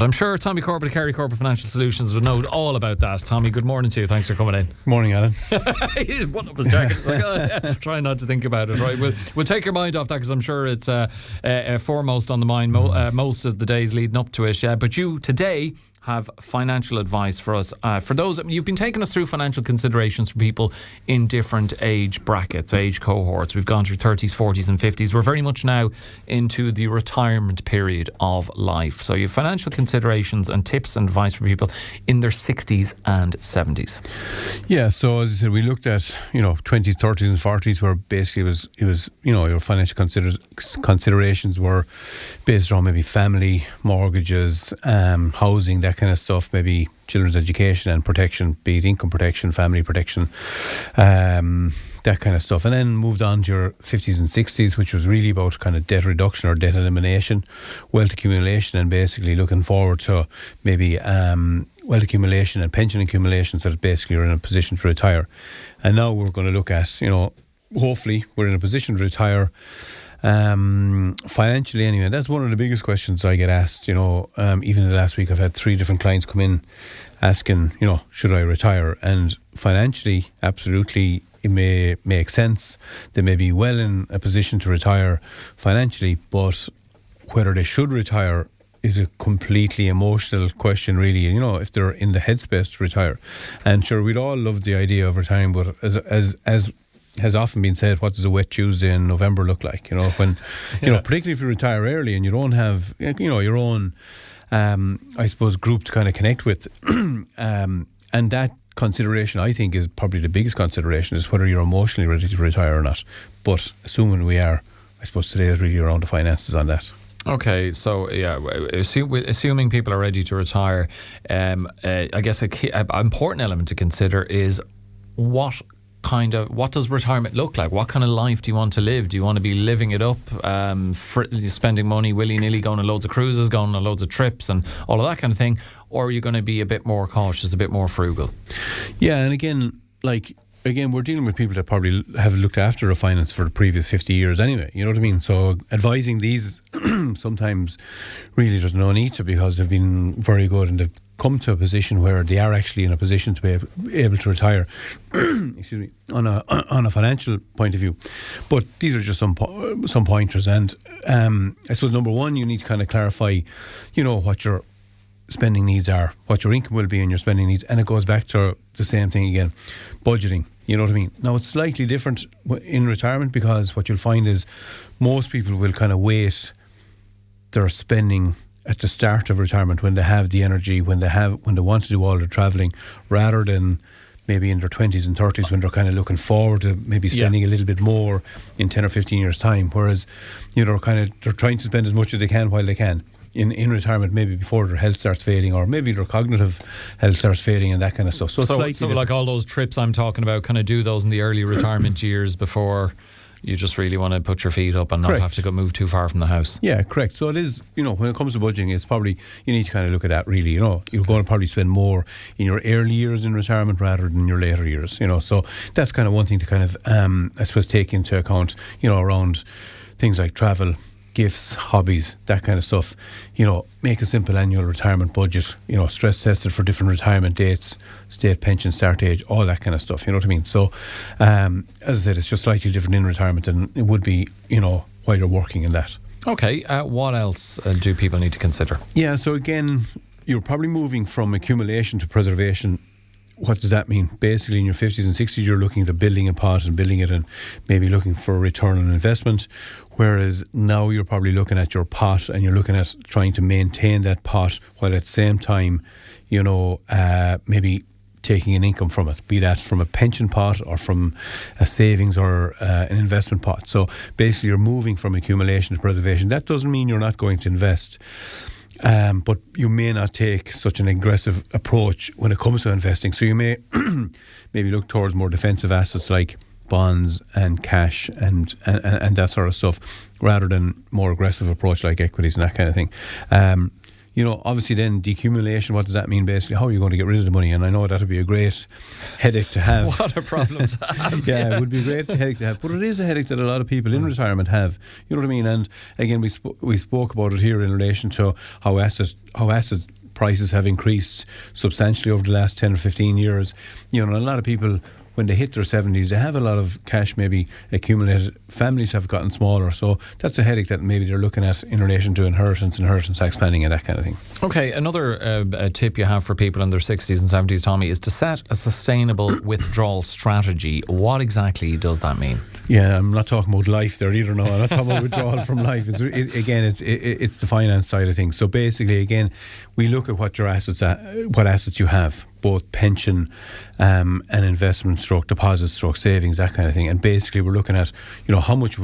I'm sure Tommy Corbett of Kerry Corporate Financial Solutions would know all about that. Tommy, good morning to you. Thanks for coming in. Morning, Alan. He buttoned up his jacket. Like, oh, yeah. Try not to think about it. Right, we'll take your mind off that because I'm sure it's foremost on the mind most of the days leading up to it. But you today have financial advice for us. For those, you've been taking us through financial considerations for people in different age brackets, age cohorts. We've gone through 30s, 40s and 50s. We're very much now into the retirement period of life. So you have financial considerations and tips and advice for people in their 60s and 70s. Yeah, so as I said, we looked at, 20s, 30s and 40s where basically it was your financial considerations were based on maybe family, mortgages, housing, that kind of stuff, maybe children's education and protection, be it income protection, family protection, that kind of stuff. And then moved on to your 50s and 60s, which was really about kind of debt reduction or debt elimination, wealth accumulation, and basically looking forward to maybe wealth accumulation and pension accumulation, so that basically you're in a position to retire. And now we're going to look at, hopefully we're in a position to retire financially anyway. That's one of the biggest questions I get asked. Even in the last week I've had 3 different clients come in asking, should I retire? And financially, absolutely, it may make sense. They may be well in a position to retire financially, but whether they should retire is a completely emotional question, really. If they're in the headspace to retire. And sure, we'd all love the idea of retiring, but as has often been said, what does a wet Tuesday in November look like? When particularly if you retire early and you don't have your own I suppose group to kind of connect with, and that consideration, I think, is probably the biggest consideration, is whether you're emotionally ready to retire or not. But assuming we are, I suppose today is really around the finances on that. Okay, so yeah, assuming people are ready to retire, I guess an important element to consider is what does retirement look like? What kind of life do you want to live? Do you want to be living it up, spending money willy-nilly, going on loads of cruises, going on loads of trips and all of that kind of thing? Or are you going to be a bit more cautious, a bit more frugal? Yeah, and again, we're dealing with people that probably have looked after their finance for the previous 50 years anyway, you know what I mean? So advising these sometimes really there's no need to, because they've been very good and they've come to a position where they are actually in a position to be able to retire excuse me, on a financial point of view. But these are just some pointers, and I suppose number one, you need to kind of clarify what your spending needs are, what your income will be and your spending needs. And it goes back to the same thing again, budgeting, you know what I mean? Now it's slightly different in retirement, because what you'll find is most people will kind of weight their spending at the start of retirement, when they have the energy, when they want to do all their travelling, rather than maybe in their 20s and 30s when they're kind of looking forward to maybe spending a little bit more in 10 or 15 years time. Whereas they're trying to spend as much as they can while they can in retirement, maybe before their health starts fading, or maybe their cognitive health starts fading and that kind of stuff. So like all those trips I'm talking about, kind of do those in the early retirement years before you just really want to put your feet up and not have to go move too far from the house. Yeah, correct. So it is, when it comes to budgeting, it's probably, you need to kind of look at that really, you're going to probably spend more in your early years in retirement rather than your later years, so that's kind of one thing to kind of, I suppose, take into account, around things like travel, gifts, hobbies, that kind of stuff. Make a simple annual retirement budget, stress tested for different retirement dates, state pension start age, all that kind of stuff, you know what I mean? So as I said, it's just slightly different in retirement than it would be, while you're working in that. Okay, what else do people need to consider? Yeah, so again, you're probably moving from accumulation to preservation. What does that mean? Basically, in your 50s and 60s, you're looking at building a pot and building it and maybe looking for a return on investment. Whereas now you're probably looking at your pot and you're looking at trying to maintain that pot while at the same time, maybe taking an income from it, be that from a pension pot or from a savings or an investment pot. So basically, you're moving from accumulation to preservation. That doesn't mean you're not going to invest. But you may not take such an aggressive approach when it comes to investing. So you may maybe look towards more defensive assets like bonds and cash and that sort of stuff, rather than more aggressive approach like equities and that kind of thing. obviously then decumulation, what does that mean basically? How are you going to get rid of the money? And I know that would be a great headache to have. What a problem to have. Yeah, it would be a great headache to have. But it is a headache that a lot of people in retirement have. You know what I mean? And again, we spoke about it here in relation to how asset prices have increased substantially over the last 10 or 15 years. And a lot of people, when they hit their 70s, they have a lot of cash maybe accumulated. Families have gotten smaller, so that's a headache that maybe they're looking at in relation to inheritance tax planning and that kind of thing. Okay, another tip you have for people in their 60s and 70s, Tommy, is to set a sustainable withdrawal strategy. What exactly does that mean? Yeah, I'm not talking about life there either. No, I'm not talking about withdrawal from life. It's the finance side of things. So basically, again, we look at what assets you have, both pension and investment deposits savings, that kind of thing. And basically we're looking at, how much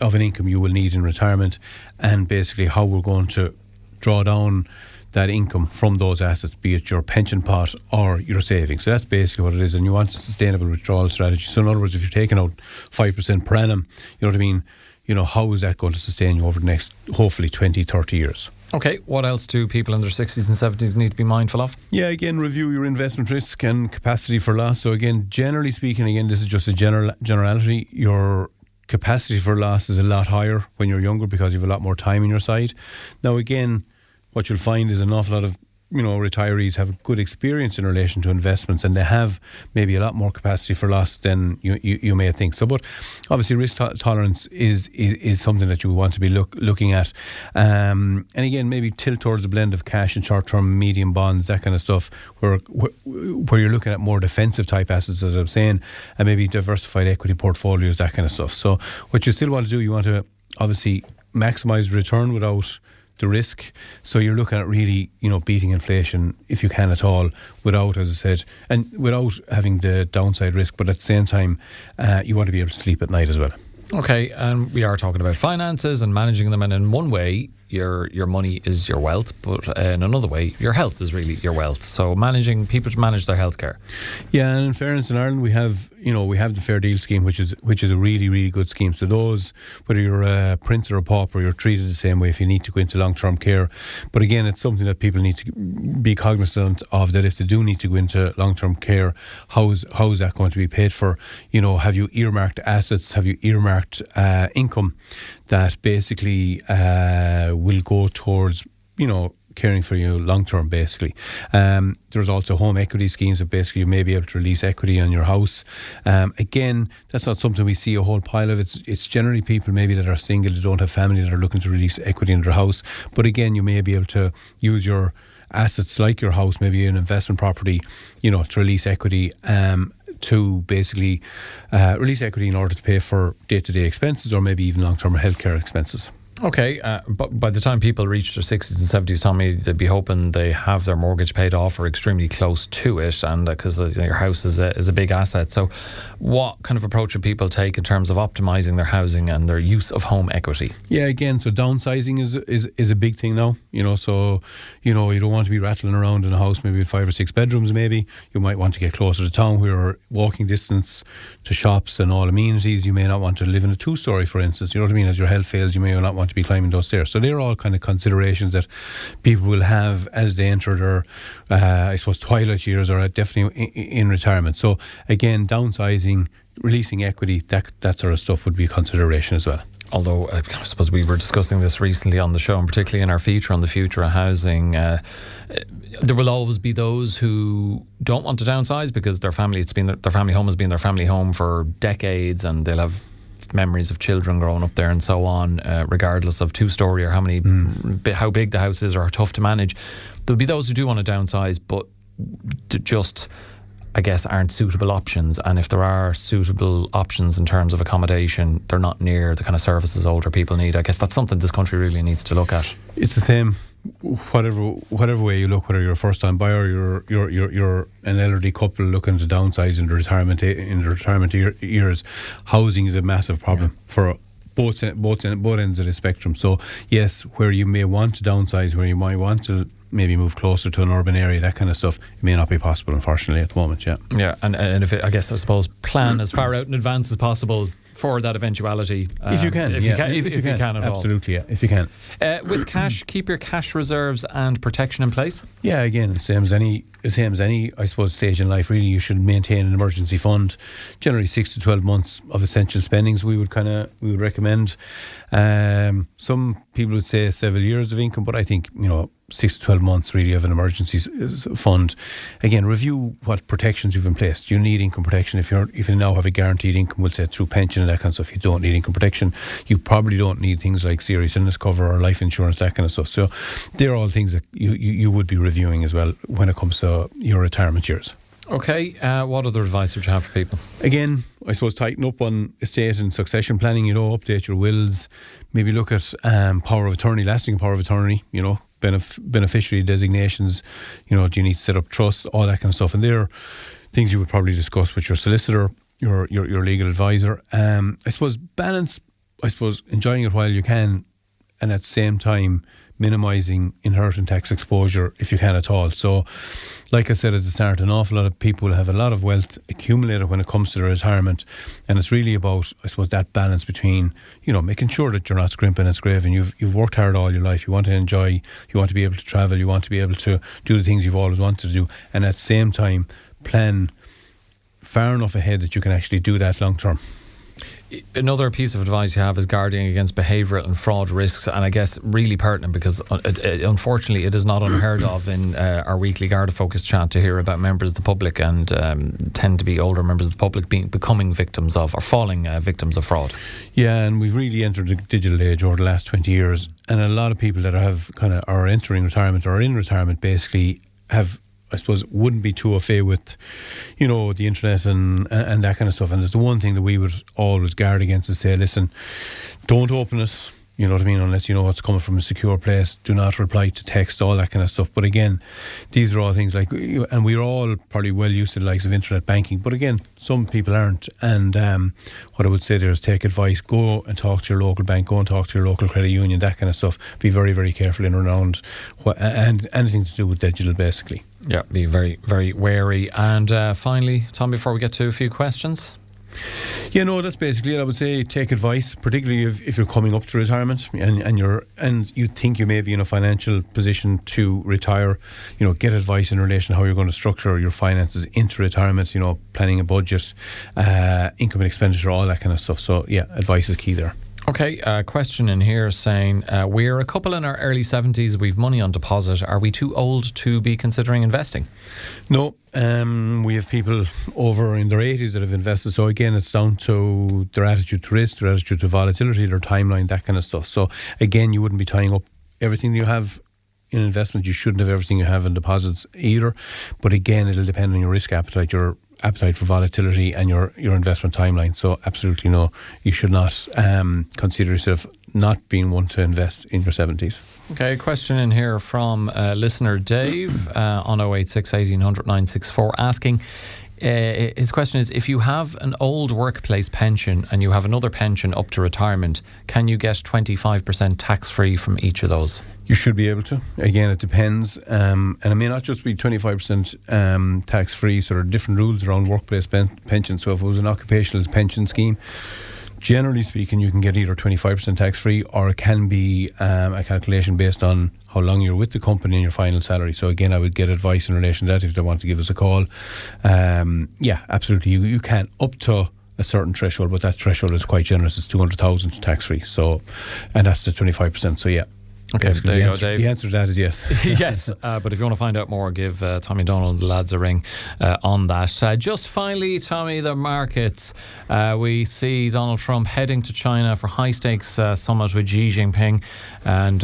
of an income you will need in retirement, and basically how we're going to draw down that income from those assets, be it your pension pot or your savings. So that's basically what it is. And you want a sustainable withdrawal strategy. So in other words, if you're taking out 5% per annum, you know what I mean? How is that going to sustain you over the next, hopefully, 20, 30 years? Okay, what else do people in their 60s and 70s need to be mindful of? Yeah, again, review your investment risk and capacity for loss. So again, generally speaking, again, this is just a generality. Your capacity for loss is a lot higher when you're younger because you have a lot more time on your side. Now, again, what you'll find is an awful lot of retirees have good experience in relation to investments, and they have maybe a lot more capacity for loss than you may think. So, but obviously risk tolerance is something that you want to be looking at. And again, maybe tilt towards a blend of cash and short-term medium bonds, that kind of stuff, where you're looking at more defensive type assets, as I was saying, and maybe diversified equity portfolios, that kind of stuff. So what you still want to do, you want to obviously maximise return without the risk. So you're looking at really, beating inflation if you can at all, without, as I said, and without having the downside risk. But at the same time, you want to be able to sleep at night as well. Okay, and we are talking about finances and managing them, and in one way your money is your wealth, but in another way your health is really your wealth. So people to manage their healthcare. Yeah, and in fairness, in Ireland we have the Fair Deal scheme, which is a really, really good scheme. So those, whether you're a prince or a pauper, you're treated the same way if you need to go into long-term care. But again, it's something that people need to be cognizant of, that if they do need to go into long-term care, how is that going to be paid for? Have you earmarked assets? Have you earmarked income that basically will go towards, caring for you long term, basically. There's also home equity schemes that basically you may be able to release equity on your house. Again, that's not something we see a whole pile of. It's generally people maybe that are single, that don't have family, that are looking to release equity in their house. But again, you may be able to use your assets like your house, maybe an investment property, to release equity. To basically release equity in order to pay for day-to-day expenses, or maybe even long-term healthcare expenses. Okay, but by the time people reach their 60s and 70s, Tommy, they'd be hoping they have their mortgage paid off or extremely close to it, and because your house is a big asset. So what kind of approach should people take in terms of optimising their housing and their use of home equity? Yeah, again, so downsizing is a big thing now. So you don't want to be rattling around in a house maybe with 5 or 6 bedrooms. Maybe you might want to get closer to town, where you're walking distance to shops and all amenities. You may not want to live in a 2-story, for instance. You know what I mean? As your health fails, you may not want to be climbing those stairs. So they're all kind of considerations that people will have as they enter their twilight years, or definitely in retirement. So again, downsizing, releasing equity, that sort of stuff would be a consideration as well. Although I suppose we were discussing this recently on the show, and particularly in our feature on the future of housing, there will always be those who don't want to downsize because their family home has been their family home for decades, and they'll have memories of children growing up there and so on, regardless of 2-story or how big the house is or how tough to manage. There'll be those who do want to downsize, but just, I guess, aren't suitable options. And if there are suitable options in terms of accommodation, they're not near the kind of services older people need. I guess that's something this country really needs to look at. It's the same whatever way you look, whether you're a first-time buyer, you're an elderly couple looking to downsize in the retirement years. Housing is a massive problem for both ends of the spectrum. So yes, where you may want to downsize, where you might want to maybe move closer to an urban area, that kind of stuff, it may not be possible, unfortunately, at the moment. And if I suppose plan as far out in advance as possible for that eventuality. If you can, if you can at all. Absolutely, yeah, if you can. With cash, keep your cash reserves and protection in place. Yeah, again, same as any, I suppose, stage in life. Really, you should maintain an emergency fund. Generally, 6 to 12 months of essential spendings. We would recommend. Some people would say several years of income, but I think 6 to 12 months really of an emergency fund. Again, review what protections you've in place. Do you need income protection? If you now have a guaranteed income, we'll say through pension and that kind of stuff, you don't need income protection. You probably don't need things like serious illness cover or life insurance, that kind of stuff. So they're all things that you would be reviewing as well when it comes to your retirement years. Okay, what other advice would you have for people? Again, I suppose tighten up on estate and succession planning, update your wills, maybe look at power of attorney, lasting power of attorney, beneficiary designations, do you need to set up trusts, all that kind of stuff. And they're things you would probably discuss with your solicitor, your legal advisor. I suppose balance, enjoying it while you can, and at the same time minimising inheritance tax exposure if you can at all. So, like I said at the start, an awful lot of people have a lot of wealth accumulated when it comes to their retirement, and it's really about, that balance between, making sure that you're not scrimping and scraping. You've worked hard all your life. You want to enjoy. You want to be able to travel. You want to be able to do the things you've always wanted to do, and at the same time plan far enough ahead that you can actually do that long term. Another piece of advice you have is guarding against behavioural and fraud risks, and I guess really pertinent because unfortunately it is not unheard of in our weekly Garda Focus chat to hear about members of the public, and tend to be older members of the public becoming victims of or falling victims of fraud. Yeah, and we've really entered the digital age over the last 20 years, and a lot of people that are entering retirement or are in retirement basically wouldn't be too au fait with, the internet and that kind of stuff. And there's the one thing that we would always guard against is say, listen, don't open it, you know what I mean, unless you know it's coming from a secure place. Do not reply to text, all that kind of stuff. But again, these are all things like, and we're all probably well used to the likes of internet banking, but again, some people aren't. And what I would say there is take advice, go and talk to your local bank, go and talk to your local credit union, that kind of stuff. Be very, very careful in and around and anything to do with digital, basically. Yeah, be very, very wary. And finally, Tom, before we get to a few questions. Yeah, no, that's basically it. I would say take advice, particularly if you're coming up to retirement and you think you may be in a financial position to retire. Get advice in relation to how you're going to structure your finances into retirement. Planning a budget, income and expenditure, all that kind of stuff. So yeah, advice is key there. Okay, a question in here saying we're a couple in our early 70s, we've money on deposit. Are we too old to be considering investing? No, we have people over in their 80s that have invested. So again, it's down to their attitude to risk, their attitude to volatility, their timeline, that kind of stuff. So again, you wouldn't be tying up everything you have in investment. You shouldn't have everything you have in deposits either. But again, it'll depend on your risk appetite, your appetite for volatility and your investment timeline. So absolutely no, you should not consider yourself not being one to invest in your 70s. Okay, a question in here from listener Dave on 086 1800 964 asking, his question is, if you have an old workplace pension and you have another pension up to retirement, can you get 25% tax free from each of those? You should be able to. Again, it depends. And it may not just be 25% tax free, so there are different rules around workplace pensions. So if it was an occupational pension scheme, generally speaking, you can get either 25% tax free, or it can be a calculation based on how long you're with the company and your final salary. So again, I would get advice in relation to that if they want to give us a call. Yeah, absolutely. You can up to a certain threshold, but that threshold is quite generous. It's 200,000 tax free. So, and that's the 25%. So yeah. Okay, there you go, Dave. The answer to that is yes. Yes, but if you want to find out more, give Tommy Donald and the lads a ring on that. Just finally, Tommy, the markets. We see Donald Trump heading to China for high-stakes summit with Xi Jinping, and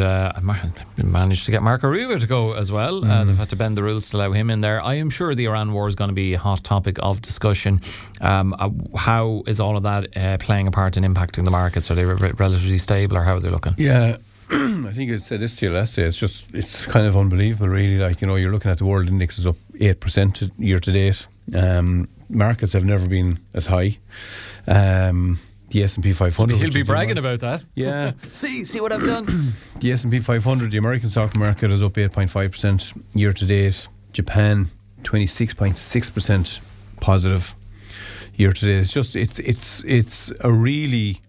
managed to get Marco Rubio to go as well. They've had to bend the rules to allow him in there. I am sure the Iran war is going to be a hot topic of discussion. How is all of that playing a part in impacting the markets? Are they relatively stable, or how are they looking? Yeah. I think I said this to you last day. It's kind of unbelievable, really. Like, you're looking at the world index is up 8% year to date. Markets have never been as high. The S&P 500. He'll be bragging about that. Yeah. see what I've done. The S&P 500, the American stock market, is up 8.5% year to date. Japan, 26.6% positive. year to date. It's just it's a really,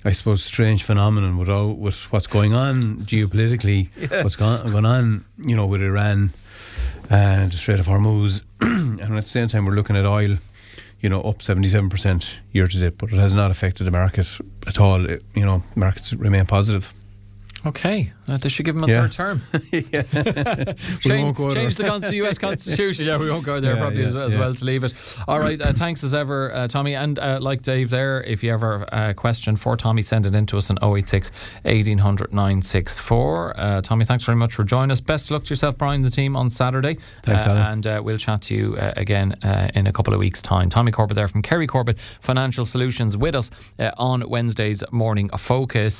I suppose, strange phenomenon with what's going on geopolitically, what's going on, with Iran and the Strait of Hormuz, and at the same time we're looking at oil, up 77% year to date, but it has not affected the market at all. Markets remain positive. Okay, they should give him a third term. Change the US Constitution. Yeah, we won't go there as well to leave it. All right, thanks as ever, Tommy. And like Dave there, if you ever have a question for Tommy, send it in to us on 086 1800 964. Tommy, thanks very much for joining us. Best of luck to yourself, Brian, and the team on Saturday. Thanks, Alan. And we'll chat to you again in a couple of weeks' time. Tommy Corbett there from Kerry Corbett Financial Solutions with us on Wednesday's Morning Focus.